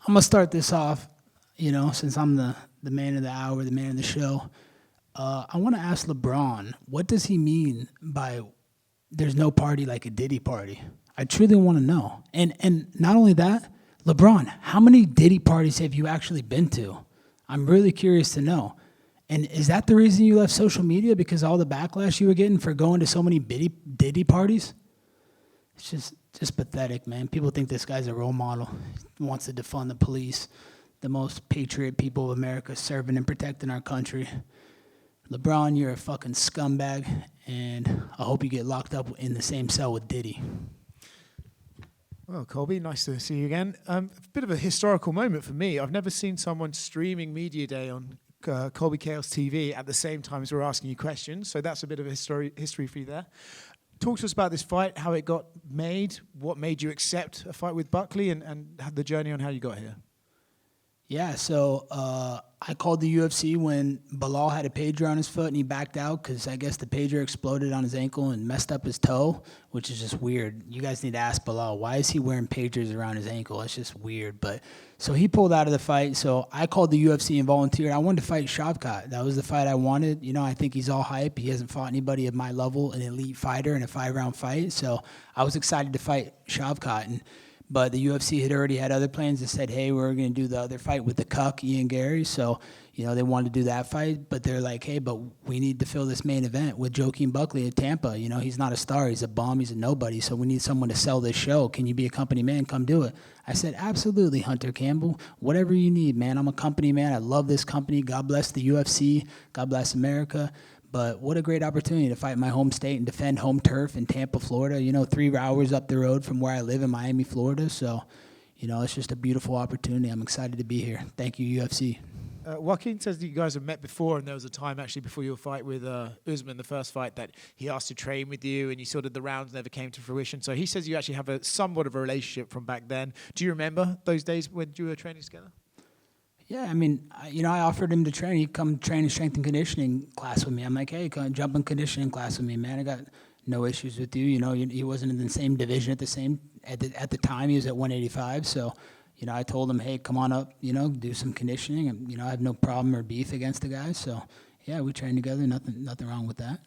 I'm gonna start this off, since I'm the man of the hour, the man of the show. I want to ask LeBron, what does he mean by there's no party like a Diddy party? I truly want to know. And not only that, LeBron, how many Diddy parties have you actually been to? I'm really curious to know. And is that the reason you left social media, because all the backlash you were getting for going to so many Diddy parties? It's just pathetic, man. People think this guy's a role model. He wants to defund the police, the most patriot people of America, serving and protecting our country. LeBron, you're a fucking scumbag, and I hope you get locked up in the same cell with Diddy. Well, Colby, nice to see you again. A bit of a historical moment for me. I've never seen someone streaming Media Day on Colby Chaos TV at the same time as we're asking you questions, so that's a bit of a history for you there. Talk to us about this fight, how it got made, what made you accept a fight with Buckley, and the journey on how you got here. Yeah, so I called the UFC when Bilal had a pager on his foot and he backed out because I guess the pager exploded on his ankle and messed up his toe, which is just weird. You guys need to ask Bilal, why is he wearing pagers around his ankle? It's just weird. But so he pulled out of the fight. So I called the UFC and volunteered. I wanted to fight Shavkat. That was the fight I wanted. I think he's all hype. He hasn't fought anybody of my level, an elite fighter in a 5-round fight. So I was excited to fight Shavkat. But the UFC had already had other plans that said, hey, we're going to do the other fight with the cuck, Ian Garry. So, they wanted to do that fight. But they're like, hey, but we need to fill this main event with Joaquin Buckley at Tampa. He's not a star. He's a bum. He's a nobody. So we need someone to sell this show. Can you be a company man? Come do it. I said, absolutely, Hunter Campbell. Whatever you need, man. I'm a company man. I love this company. God bless the UFC. God bless America. But what a great opportunity to fight my home state and defend home turf in Tampa, Florida. 3 hours up the road from where I live in Miami, Florida. So, it's just a beautiful opportunity. I'm excited to be here. Thank you, UFC. Joaquin says that you guys have met before, and there was a time actually before your fight with Usman, the first fight, that he asked to train with you, and you sort of the rounds never came to fruition. So he says you actually have somewhat of a relationship from back then. Do you remember those days when you were training together? Yeah, I offered him to train. He'd come train in strength and conditioning class with me. I'm like, hey, come jump in conditioning class with me, man. I got no issues with you. He wasn't in the same division at the time. He was at 185. So, I told him, hey, come on up, do some conditioning. And, I have no problem or beef against the guy. So, yeah, we trained together. Nothing wrong with that.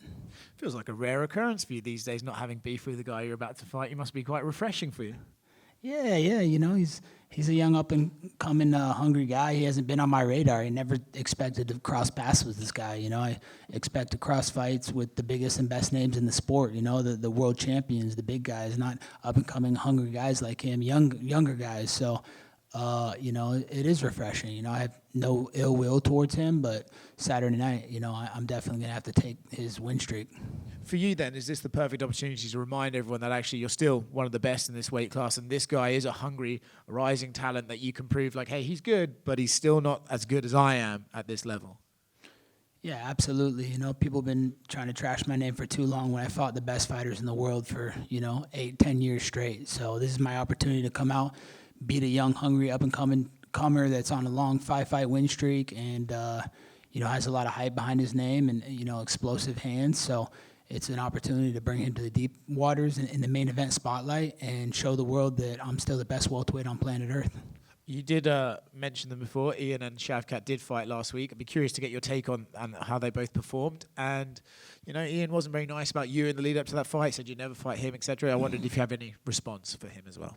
Feels like a rare occurrence for you these days, not having beef with the guy you're about to fight. You must be quite refreshing for you. Yeah, he's a young up-and-coming hungry guy. He hasn't been on my radar. I never expected to cross paths with this guy. I expect to cross fights with the biggest and best names in the sport, the world champions, the big guys, not up-and-coming hungry guys like him, younger guys. So, it is refreshing. I have no ill will towards him, but Saturday night, I'm definitely going to have to take his win streak. For you then, is this the perfect opportunity to remind everyone that actually you're still one of the best in this weight class, and this guy is a hungry, rising talent that you can prove, like, hey, he's good, but he's still not as good as I am at this level? Yeah, absolutely. People have been trying to trash my name for too long when I fought the best fighters in the world for, 8-10 years straight. So this is my opportunity to come out, beat a young, hungry, up-and-coming comer that's on a long 5-fight win streak and, has a lot of hype behind his name and, explosive hands. So it's an opportunity to bring him to the deep waters in the main event spotlight and show the world that I'm still the best welterweight on planet Earth. You did mention them before. Ian and Shavkat did fight last week. I'd be curious to get your take on how they both performed. And, Ian wasn't very nice about you in the lead up to that fight, said you'd never fight him, etc. I wondered if you have any response for him as well.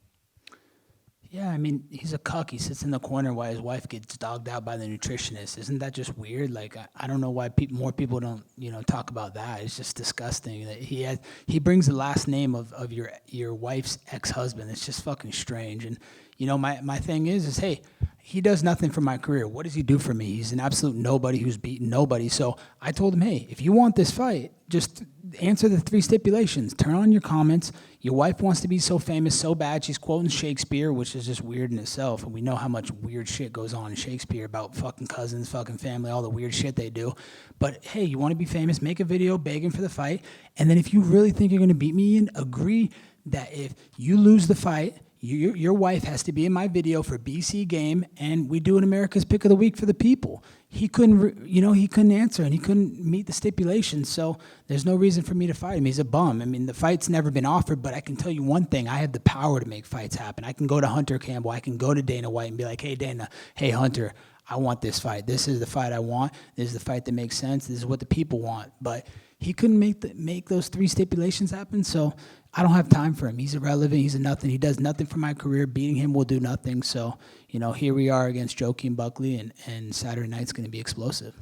Yeah, he's a cuck. He sits in the corner while his wife gets dogged out by the nutritionist. Isn't that just weird? Like, I don't know why more people don't, talk about that. It's just disgusting that he brings the last name of your wife's ex-husband. It's just fucking strange. And, my thing is, hey, he does nothing for my career. What does he do for me? He's an absolute nobody who's beaten nobody. So I told him, hey, if you want this fight, just answer the 3 stipulations. Turn on your comments. Your wife wants to be so famous so bad. She's quoting Shakespeare, which is just weird in itself. And we know how much weird shit goes on in Shakespeare about fucking cousins, fucking family, all the weird shit they do. But, hey, you want to be famous, make a video begging for the fight. And then if you really think you're going to beat me, Ian, agree that if you lose the fight, Your wife has to be in my video for BC game, and we do an America's Pick of the Week for the people. He couldn't, he couldn't answer, and he couldn't meet the stipulations, so there's no reason for me to fight him. He's a bum. I mean, the fight's never been offered, but I can tell you one thing. I have the power to make fights happen. I can go to Hunter Campbell. I can go to Dana White and be like, hey, Dana, hey, Hunter, I want this fight. This is the fight I want. This is the fight that makes sense. This is what the people want. But he couldn't make those 3 stipulations happen, so I don't have time for him. He's irrelevant. He's a nothing. He does nothing for my career. Beating him will do nothing. So, here we are against Joaquin Buckley, and Saturday night's going to be explosive.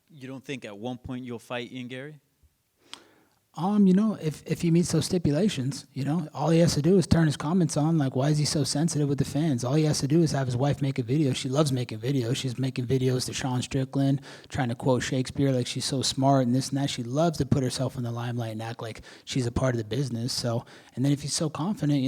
You don't think at one point you'll fight Ian Garry? If he meets those stipulations, all he has to do is turn his comments on. Like, why is he so sensitive with the fans? All he has to do is have his wife make a video. She loves making videos. She's making videos to Sean Strickland, trying to quote Shakespeare like she's so smart and this and that. She loves to put herself in the limelight and act like she's a part of the business. So, and then if he's so confident,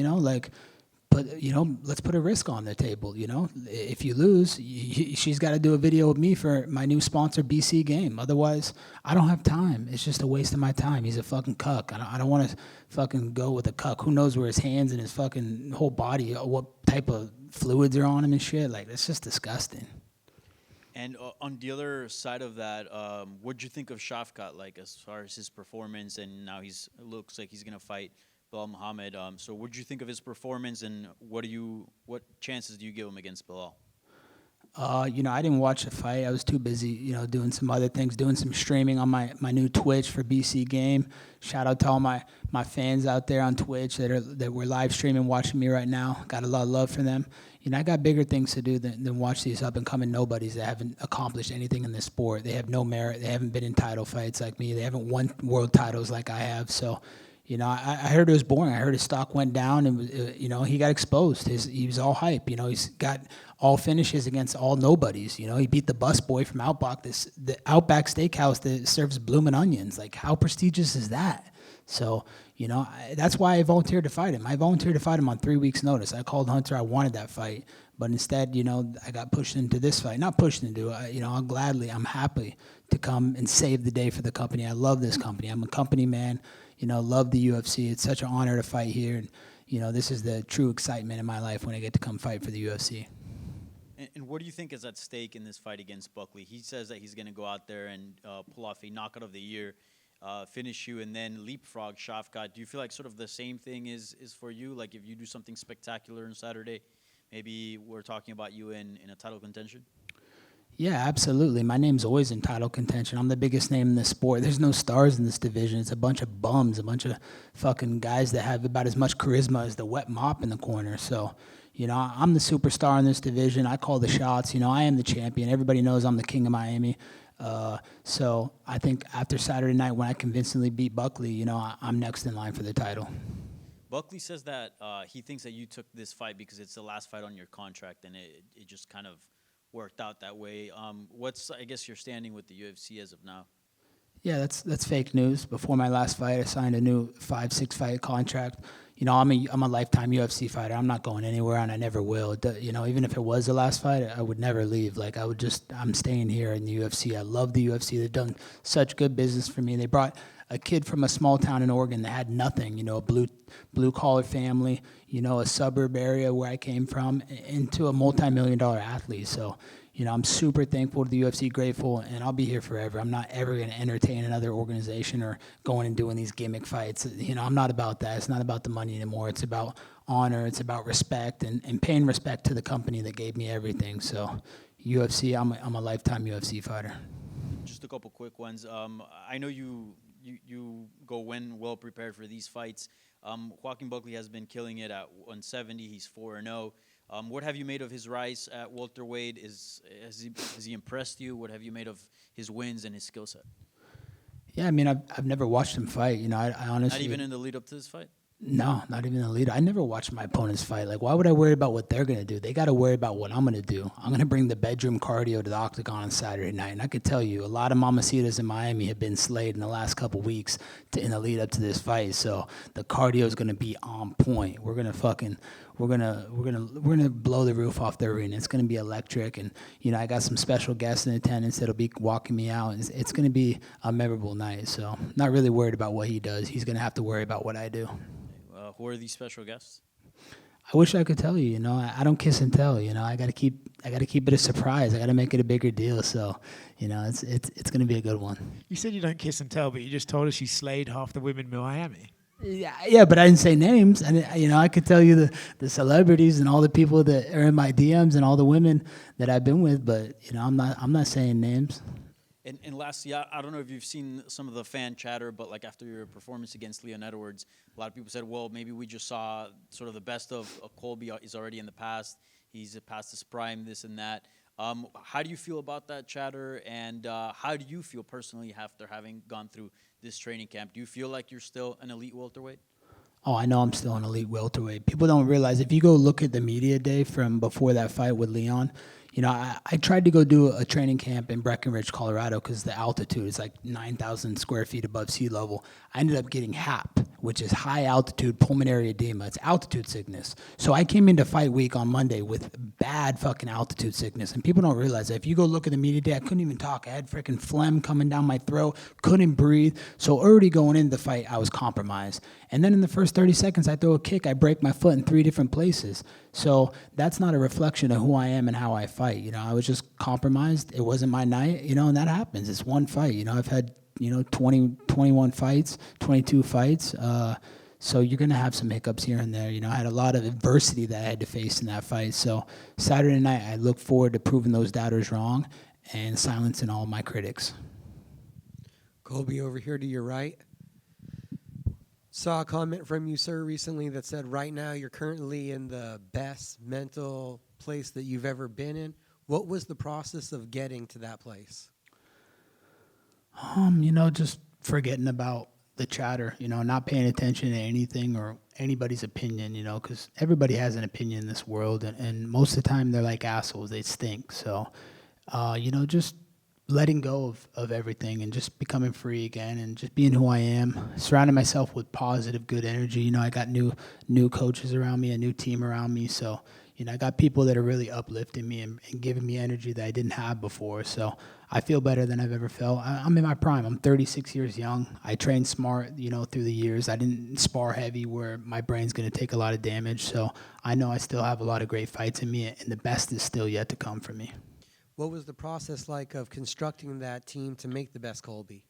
let's put a risk on the table. If you lose, she's got to do a video with me for my new sponsor, BC Game. Otherwise, I don't have time. It's just a waste of my time. He's a fucking cuck. I don't want to fucking go with a cuck. Who knows where his hands and his fucking whole body, what type of fluids are on him and shit. Like, that's just disgusting. And on the other side of that, what'd you think of Shafkat, like, as far as his performance? And now it looks like he's going to fight Bilal Muhammad. So what did you think of his performance, and what chances do you give him against Bilal? I didn't watch the fight. I was too busy, doing some other things, doing some streaming on my new Twitch for BC Game. Shout out to all my fans out there on Twitch that were live streaming, watching me right now. Got a lot of love for them. I got bigger things to do than watch these up-and-coming nobodies that haven't accomplished anything in this sport. They have no merit. They haven't been in title fights like me. They haven't won world titles like I have. So, I heard it was boring. I heard his stock went down, and he got exposed. He was all hype. He's got all finishes against all nobodies. He beat the busboy from Outback, the Outback Steakhouse that serves bloomin' onions. Like, how prestigious is that? So, that's why I volunteered to fight him. I volunteered to fight him on 3 weeks' notice. I called Hunter. I wanted that fight, but instead, I got pushed into this fight. Not pushed into it. I'm happy to come and save the day for the company. I love this company. I'm a company man. Love the UFC. It's such an honor to fight here. And, this is the true excitement in my life when I get to come fight for the UFC. And what do you think is at stake in this fight against Buckley? He says that he's going to go out there and pull off a knockout of the year, finish you, and then leapfrog Shafkat. Do you feel like sort of the same thing is for you? Like, if you do something spectacular on Saturday, maybe we're talking about you in a title contention? Yeah, absolutely. My name's always in title contention. I'm the biggest name in the sport. There's no stars in this division. It's a bunch of bums, a bunch of fucking guys that have about as much charisma as the wet mop in the corner. So, I'm the superstar in this division. I call the shots. I am the champion. Everybody knows I'm the king of Miami. So I think after Saturday night, when I convincingly beat Buckley, I'm next in line for the title. Buckley says that he thinks that you took this fight because it's the last fight on your contract, and it just kind of worked out that way. What's, I guess, your standing with the UFC as of now? Yeah, that's fake news. Before my last fight, I signed a new 5-6 fight contract. I'm a lifetime UFC fighter. I'm not going anywhere, and I never will. Even if it was the last fight, I would never leave. Like, I'm staying here in the UFC. I love the UFC. They've done such good business for me. They brought a kid from a small town in Oregon that had nothing, a blue collar family, a suburb area where I came from, into a multi-million-dollar athlete. So, I'm super thankful to the UFC, grateful, and I'll be here forever. I'm not ever going to entertain another organization or going and doing these gimmick fights. I'm not about that. It's not about the money anymore. It's about honor. It's about respect and paying respect to the company that gave me everything. So, UFC, I'm a lifetime UFC fighter. Just a couple quick ones. I know you go well prepared for these fights. Joaquin Buckley has been killing it at 170. He's 4-0. What have you made of his rise at welterweight? Has he impressed you? What have you made of his wins and his skill set? Yeah, I mean, I've never watched him fight. I honestly... Not even in the lead up to this fight? No, not even the leader. I never watched my opponents fight. Like, why would I worry about what they're going to do? They got to worry about what I'm going to do. I'm going to bring the bedroom cardio to the octagon on Saturday night. And I could tell you, a lot of mamacitas in Miami have been slayed in the last couple weeks in the lead up to this fight. So the cardio is going to be on point. We're going to blow the roof off the arena. It's going to be electric. And, I got some special guests in attendance that'll be walking me out. It's going to be a memorable night. So I'm not really worried about what he does. He's going to have to worry about what I do. Who are these special guests? I wish I could tell you. You know, I don't kiss and tell. You know, I gotta keep it a surprise. I gotta make it a bigger deal. So, you know, it's gonna be a good one. You said you don't kiss and tell, but you just told us she slayed half the women in Miami. Yeah, but I didn't say names. And you know, I could tell you the celebrities and all the people that are in my DMs and all the women that I've been with. But you know, I'm not saying names. And lastly, I don't know if you've seen some of the fan chatter, but like after your performance against Leon Edwards, a lot of people said, well, maybe we just saw sort of the best of Colby. He's already in the past. He's past his prime, this and that. How do you feel about that chatter? And how do you feel personally after having gone through this training camp? Do you feel like you're still an elite welterweight? Oh, I know I'm still an elite welterweight. People don't realize, if you go look at the media day from before that fight with Leon, you know, I tried to go do a training camp in Breckenridge, Colorado, because the altitude is like 9,000 square feet above sea level. I ended up getting HAP, which is high altitude pulmonary edema. It's altitude sickness. So I came into fight week on Monday with bad fucking altitude sickness. And people don't realize that. If you go look at the media day, I couldn't even talk. I had freaking phlegm coming down my throat, couldn't breathe. So already going into the fight, I was compromised. And then in the first 30 seconds, I throw a kick, I break my foot in 3 different places. So that's not a reflection of who I am and how I fight. You know, I was just compromised. It wasn't my night, you know, and that happens. It's one fight. You know, I've had, you know, 21 fights, 22 fights. So you're going to have some hiccups here and there. You know, I had a lot of adversity that I had to face in that fight. So Saturday night, I look forward to proving those doubters wrong and silencing all my critics. Colby, over here to your right. Saw a comment from you, sir, recently that said right now you're currently in the best mental place that you've ever been in. What was the process of getting to that place? You know, just forgetting about the chatter, you know, not paying attention to anything or anybody's opinion, you know, because everybody has an opinion in this world, and most of the time they're like assholes. They stink. So, you know, just letting go of everything and just becoming free again and just being who I am, surrounding myself with positive, good energy. You know, I got new coaches around me, a new team around me. So, you know, I got people that are really uplifting me and giving me energy that I didn't have before. So I feel better than I've ever felt. I'm in my prime. I'm 36 years young. I trained smart, you know, through the years. I didn't spar heavy where my brain's going to take a lot of damage. So I know I still have a lot of great fights in me, and the best is still yet to come for me. What was the process like of constructing that team to make the best Colby?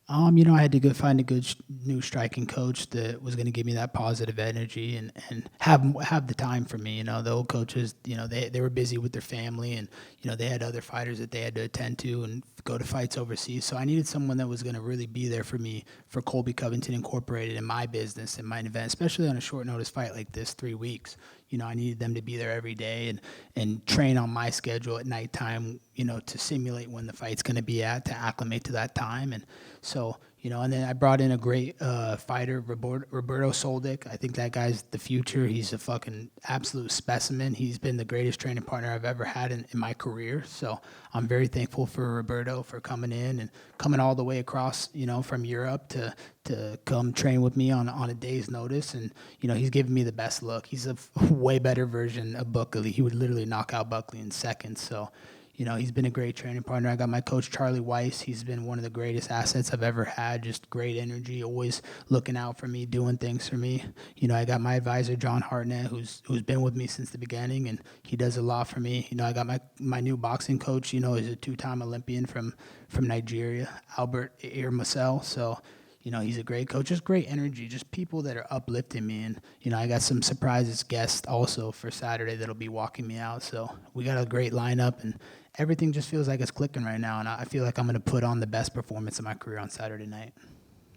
You know, I had to go find a good new striking coach that was going to give me that positive energy and have the time for me. You know, the old coaches, you know, they were busy with their family, and, you know, they had other fighters that they had to attend to and go to fights overseas. So I needed someone that was going to really be there for me, for Colby Covington Incorporated, in my business, in my event, especially on a short notice fight like this, 3 weeks. You know, I needed them to be there every day and train on my schedule at nighttime, you know, to simulate when the fight's going to be at, to acclimate to that time. And so, you know, and then I brought in a great fighter, Roberto Soldic. I think that guy's the future. He's a fucking absolute specimen. He's been the greatest training partner I've ever had in my career. So I'm very thankful for Roberto for coming in and coming all the way across, you know, from Europe to come train with me on a day's notice. And, you know, he's giving me the best look. He's a way better version of Buckley. He would literally knock out Buckley in seconds. So, you know, he's been a great training partner. I got my coach, Charlie Weiss. He's been one of the greatest assets I've ever had. Just great energy, always looking out for me, doing things for me. You know, I got my advisor, John Hartnett, who's been with me since the beginning, and he does a lot for me. You know, I got my new boxing coach, you know, he's a 2-time Olympian from Nigeria, Albert Irmasel. So, you know, he's a great coach. Just great energy, just people that are uplifting me. And, you know, I got some surprises guests also for Saturday that'll be walking me out. So we got a great lineup, and everything just feels like it's clicking right now. And I feel like I'm going to put on the best performance of my career on Saturday night.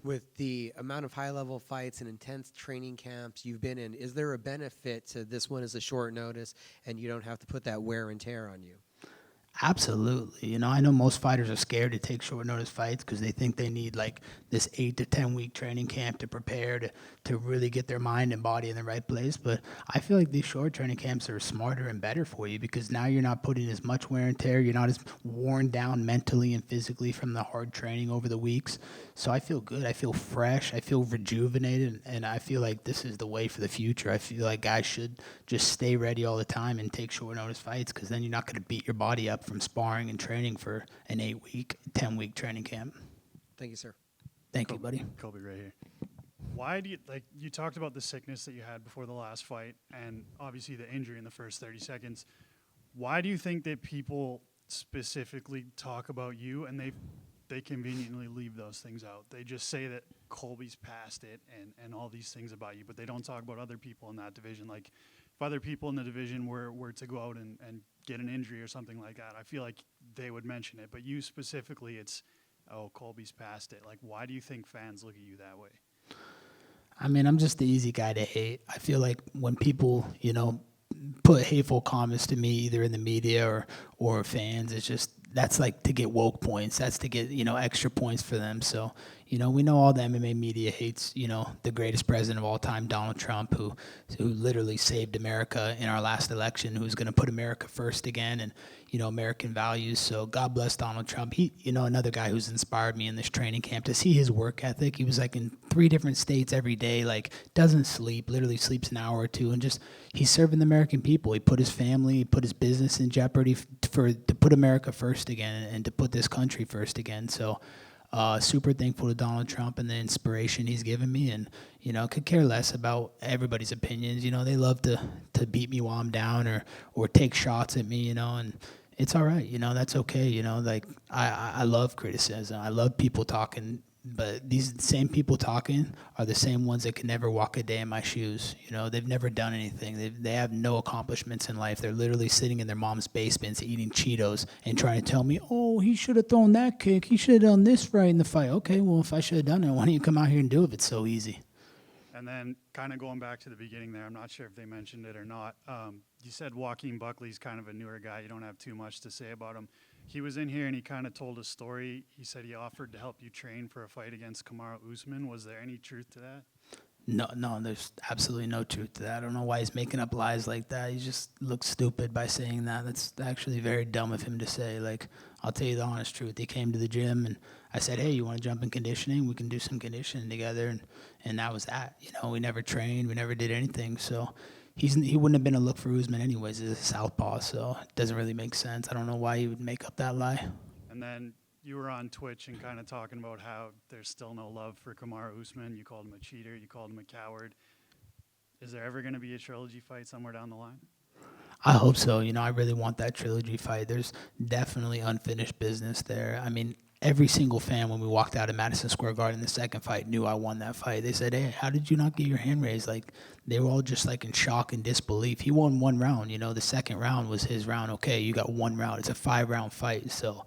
With the amount of high-level fights and intense training camps you've been in, is there a benefit to this one as a short notice and you don't have to put that wear and tear on you? Absolutely. You know, I know most fighters are scared to take short notice fights because they think they need like this 8 to 10 week training camp to prepare to really get their mind and body in the right place. But I feel like these short training camps are smarter and better for you because now you're not putting as much wear and tear. You're not as worn down mentally and physically from the hard training over the weeks. So I feel good. I feel fresh. I feel rejuvenated. And I feel like this is the way for the future. I feel like guys should just stay ready all the time and take short notice fights because then you're not going to beat your body up from sparring and training for an 8-week, 10-week training camp. Thank you, sir. Thank you, buddy. Colby right here. why do you, like, you talked about the sickness that you had before the last fight and obviously the injury in the first 30 seconds. Why do you think that people specifically talk about you and they conveniently leave those things out? They just say that Colby's past it and all these things about you, but they don't talk about other people in that division. Like, if other people in the division were to go out and get an injury or something like that, I feel like they would mention it. But you specifically, it's, oh, Colby's past it. Like, why do you think fans look at you that way? I mean, I'm just the easy guy to hate. I feel like when people, put hateful comments to me, either in the media or fans, it's just, that's like to get woke points. That's to get, extra points for them. So, we know all the MMA media hates, the greatest president of all time, Donald Trump, who literally saved America in our last election, who's going to put America first again and, American values. So God bless Donald Trump. He, another guy who's inspired me in this training camp to see his work ethic. He was like in 3 different states every day, like doesn't sleep, literally sleeps an hour or two, and just he's serving the American people. He put his family, he put his business in jeopardy to put America first again and to put this country first again. So super thankful to Donald Trump and the inspiration he's given me, and could care less about everybody's opinions. They love to beat me while I'm down or take shots at me, and it's all right. That's okay. Like I love criticism. I love people talking, but these same people talking are the same ones that can never walk a day in my shoes. They've never done anything. They have no accomplishments in life. They're literally sitting in their mom's basements eating Cheetos and trying to tell me, oh, he should have thrown that kick. He should have done this right in the fight. Okay, well, if I should have done it, why don't you come out here and do it if it's so easy? And then kind of going back to the beginning there, I'm not sure if they mentioned it or not. You said Joaquin Buckley's kind of a newer guy. You don't have too much to say about him. He was in here and he kind of told a story. He said he offered to help you train for a fight against Kamaru Usman. Was there any truth to that? No, there's absolutely no truth to that. I don't know why he's making up lies like that. He just looks stupid by saying that. That's actually very dumb of him to say. Like, I'll tell you the honest truth. He came to the gym and I said, hey, you want to jump in conditioning? We can do some conditioning together. And that was that. We never trained. We never did anything. So he wouldn't have been a look for Usman anyways. He's a southpaw, so it doesn't really make sense. I don't know why he would make up that lie. And then you were on Twitch and kind of talking about how there's still no love for Kamaru Usman. You called him a cheater. You called him a coward. Is there ever going to be a trilogy fight somewhere down the line? I hope so. I really want that trilogy fight. There's definitely unfinished business there. I mean, every single fan when we walked out of Madison Square Garden the second fight knew I won that fight. They said, hey, how did you not get your hand raised? Like, they were all just like in shock and disbelief. He won 1 round. The second round was his round. Okay, you got 1 round. It's a 5-round fight. So,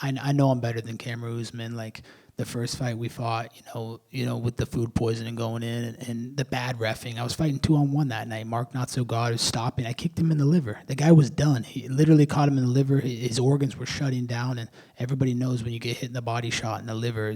I know I'm better than Kamaru Usman. Like, the first fight we fought, with the food poisoning going in and the bad reffing. I was fighting 2-on-1 that night. Mark Not So God was stopping. I kicked him in the liver. The guy was done. He literally caught him in the liver. His organs were shutting down, and everybody knows when you get hit in the body shot in the liver,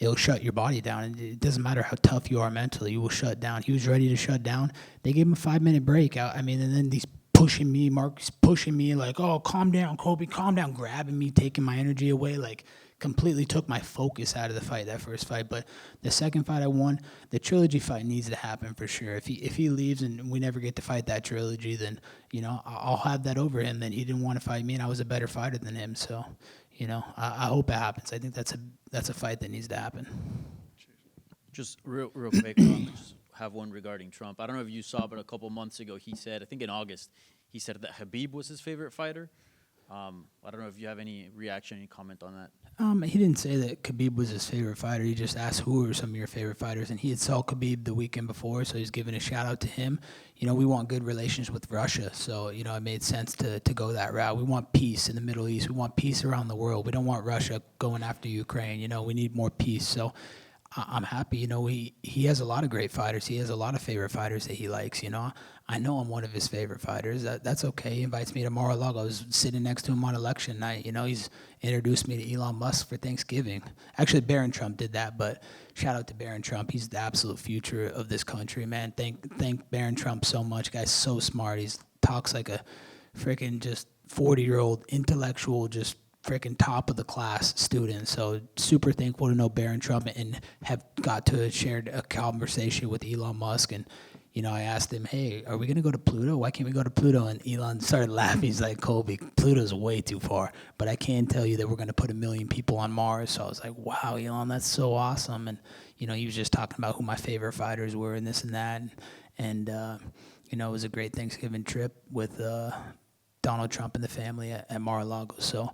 it'll shut your body down. And it doesn't matter how tough you are mentally, you will shut down. He was ready to shut down. They gave him a 5-minute break. And then these pushing me, Mark's pushing me like, oh, calm down, Colby, calm down, grabbing me, taking my energy away, like completely took my focus out of the fight, that first fight. But the second fight I won, the trilogy fight needs to happen for sure. If he leaves and we never get to fight that trilogy, then, I'll have that over him. Then he didn't want to fight me and I was a better fighter than him. So, I hope it happens. I think that's a fight that needs to happen. Just real quick, just have one regarding Trump. I don't know if you saw, but a couple months ago he said, I think in August, he said that Khabib was his favorite fighter. I don't know if you have any reaction, any comment on that. He didn't say that Khabib was his favorite fighter. He just asked who are some of your favorite fighters, and he had saw Khabib the weekend before, so he's giving a shout out to him. We want good relations with Russia, so it made sense to go that route. We want peace in the Middle East. We want peace around the world. We don't want Russia going after Ukraine. We need more peace. So I'm happy. He has a lot of great fighters. He has a lot of favorite fighters that he likes. I know I'm one of his favorite fighters. That's okay. He invites me to Mar-a-Lago. I was sitting next to him on election night. He's introduced me to Elon Musk for Thanksgiving. Actually, Barron Trump did that, but shout out to Barron Trump. He's the absolute future of this country, man. Thank Barron Trump so much. Guy's so smart. He talks like a freaking just 40-year-old intellectual, just freaking top of the class student. So super thankful to know Barron Trump and have got to share a conversation with Elon Musk. And I asked him, hey, are we going to go to Pluto? Why can't we go to Pluto? And Elon started laughing. He's like, Colby, Pluto's way too far. But I can tell you that we're going to put 1 million people on Mars. So I was like, wow, Elon, that's so awesome. And, he was just talking about who my favorite fighters were and this and that. And it was a great Thanksgiving trip with Donald Trump and the family at Mar-a-Lago. So,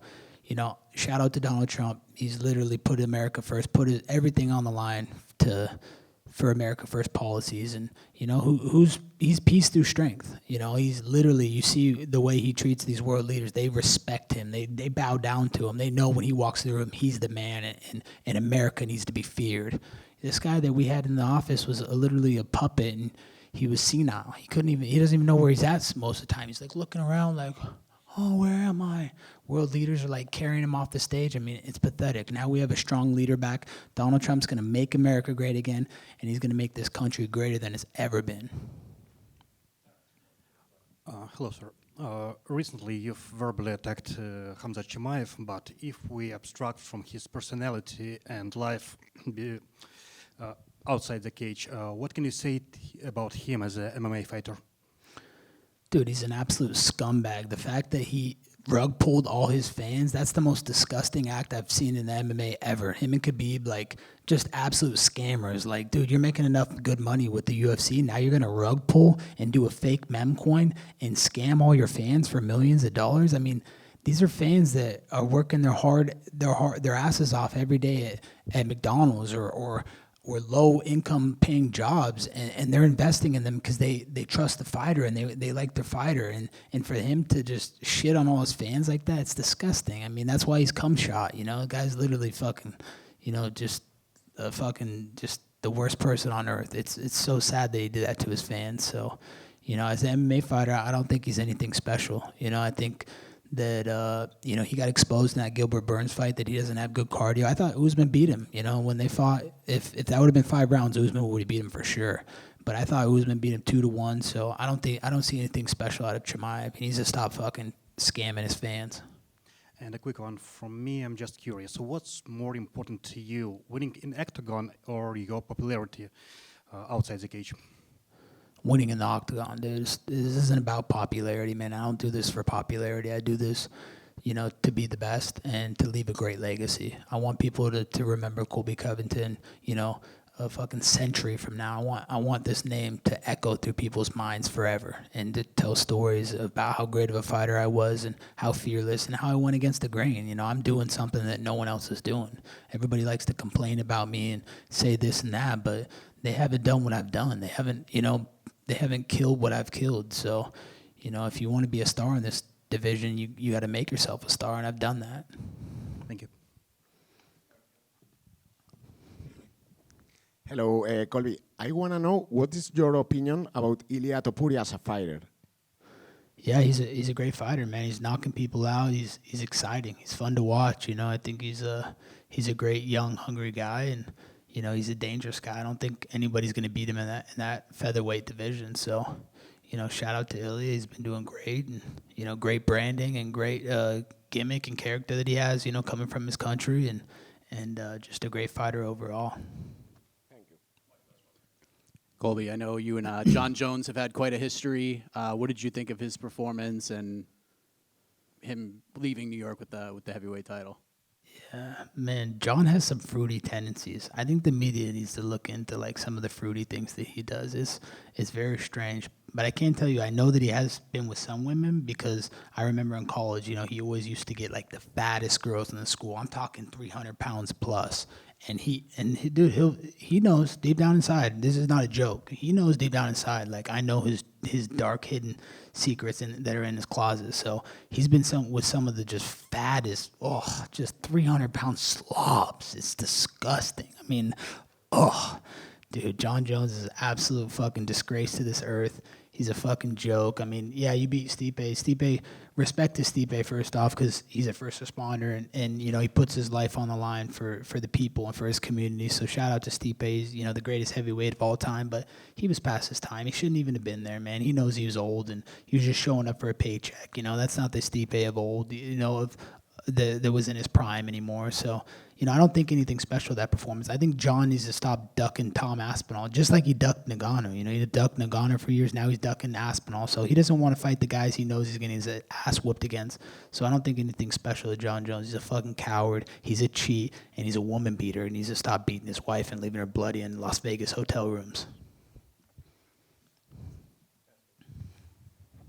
shout out to Donald Trump. He's literally put America first, put everything on the line for America First policies, and he's peace through strength. He's literally, you see the way he treats these world leaders. They respect him. They bow down to him. They know when he walks through the room, he's the man, and America needs to be feared. This guy that we had in the office was literally a puppet, and he was senile. He doesn't even know where he's at most of the time. He's like looking around like, oh, where am I? World leaders are like carrying him off the stage. I mean, it's pathetic. Now we have a strong leader back. Donald Trump's going to make America great again, and he's going to make this country greater than it's ever been. Hello, sir. Recently, you've verbally attacked Hamza Chimaev, but if we abstract from his personality and life outside the cage, what can you say about him as an MMA fighter? Dude, he's an absolute scumbag. The fact that he rug pulled all his fans, that's the most disgusting act I've seen in the MMA ever. Him and Khabib, like, just absolute scammers. Like, dude, you're making enough good money with the UFC. Now you're going to rug pull and do a fake mem coin and scam all your fans for millions of dollars? I mean, these are fans that are working their asses off every day at McDonald's or low income paying jobs, and they're investing in them because they trust the fighter and they like their fighter, and for him to just shit on all his fans like that, it's disgusting. I mean, that's why he's cum shot, the guy's literally fucking, just the worst person on earth. It's so sad that he did that to his fans. So, as an MMA fighter, I don't think he's anything special. I think that he got exposed in that Gilbert Burns fight, that he doesn't have good cardio. I thought Usman beat him. When they fought, if that would have been 5 rounds, Usman would have beat him for sure. But I thought Usman beat him 2-1. So I don't see anything special out of Chimaev. He needs to stop fucking scamming his fans. And a quick one from me. I'm just curious. So what's more important to you, winning in octagon or your popularity outside the cage? Winning in the octagon, dude. This isn't about popularity, man. I don't do this for popularity. I do this, to be the best and to leave a great legacy. I want people to remember Colby Covington, a fucking century from now. I want this name to echo through people's minds forever, and to tell stories about how great of a fighter I was and how fearless and how I went against the grain. I'm doing something that no one else is doing. Everybody likes to complain about me and say this and that, but they haven't done what I've done. They haven't killed what I've killed. So, if you want to be a star in this division, you got to make yourself a star, and I've done that. Thank you. Hello, Colby. I want to know, what is your opinion about Ilia Topuria as a fighter? Yeah, he's a great fighter, man. He's knocking people out. He's exciting. He's fun to watch. I think he's a great young, hungry guy, and he's a dangerous guy. I don't think anybody's going to beat him in that featherweight division. So, shout out to Ilia. He's been doing great, and great branding and great gimmick and character that he has. Coming from his country, and just a great fighter overall. Colby, I know you and Jon Jones have had quite a history. What did you think of his performance and him leaving New York with the heavyweight title? Yeah, man, Jon has some fruity tendencies. I think the media needs to look into some of the fruity things that he does. It's very strange. But I can tell you, I know that he has been with some women, because I remember in college, he always used to get the fattest girls in the school. I'm talking 300 pounds plus. And he knows deep down inside, this is not a joke. He knows deep down inside, I know his dark hidden secrets that are in his closet. So he's been with some of the just fattest, just 300-pound slobs. It's disgusting. I mean, dude, Jon Jones is an absolute fucking disgrace to this earth. He's a fucking joke. I mean, yeah, you beat Stipe. Stipe, respect to Stipe first off, because he's a first responder, and he puts his life on the line for the people and for his community. So shout out to Stipe. He's the greatest heavyweight of all time, but he was past his time. He shouldn't even have been there, man. He knows he was old, and he was just showing up for a paycheck. That's not the Stipe of old. that was in his prime anymore. So, you know, I don't think anything special that performance. I think Jon needs to stop ducking Tom Aspinall, just like he ducked Nagano. You know, he ducked Nagano for years. Now he's ducking Aspinall. So he doesn't want to fight the guys he knows he's getting his ass whooped against. So I don't think anything special to Jon Jones. He's a fucking coward. He's a cheat, and he's a woman beater. He needs to stop beating his wife and leaving her bloody in Las Vegas hotel rooms.